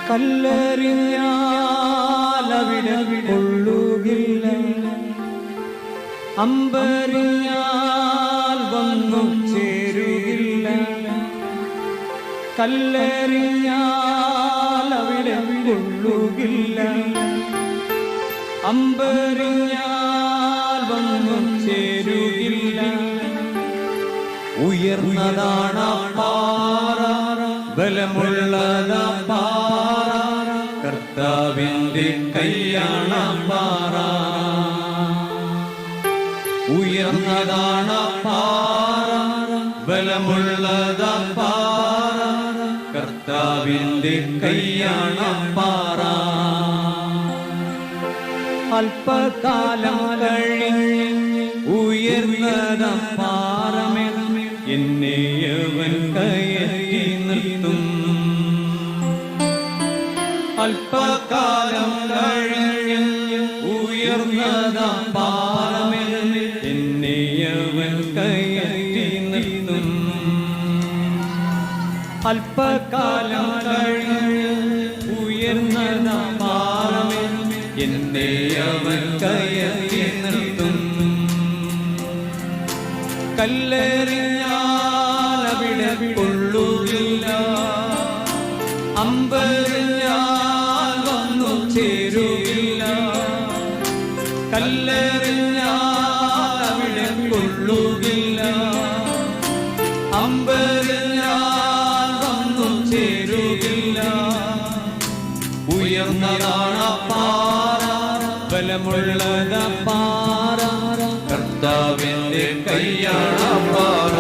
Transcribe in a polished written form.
കല്ലെറിഞ്ഞാലവിടെ കൊള്ളുകില്ല, അമ്പെറിഞ്ഞാൽ വന്നു ചേരുകില്ല. കല്ലെറിഞ്ഞാലവിടെ കൊള്ളുകില്ല, അമ്പെറിഞ്ഞാൽ വന്നു ചേരുകില്ല. ഉയർന്നതാണ് പാറ, ബലമുള്ളതാ പാറ, കർത്താവിന്റെ കയ്യാണ് പാറ. ഉയർന്നതാണ് പാറ, ബലമുള്ളതാ പാറ, കർത്താവിന്റെ കയ്യാണ് പാറ. അല്പകാലം കഴിഞ്ഞ് ഉയർന്നതാ പാറമേൽ എന്നെ അവൻ കയറ്റി നിർത്തും. അല്പകാലം കഴിഞ്ഞ് ഉയർന്നതാ പാറമേൽ എന്നെ അവൻ കയറ്റി നിർത്തും. അല്പകാലം കഴിഞ്ഞ് ഉയർന്നതാ പാറമേൽ എന്നെ അവൻ കയറ്റി നിർത്തും. കല്ലെറിഞ്ഞാലവിടെ കൊള്ളുകില്ല, അമ്പെറിഞ്ഞാൽ വന്നു ചേരുകില്ല. കല്ലെറിഞ്ഞാലവിടെ കൊള്ളുകില്ല, അമ്പെറിഞ്ഞാൽ വന്നു ചേരുകില്ല. ഉയർന്നതാണ് പാറ, ബലമുള്ളത പാറ, കർത്താവിന്റെ കയ്യാണ് പാറ.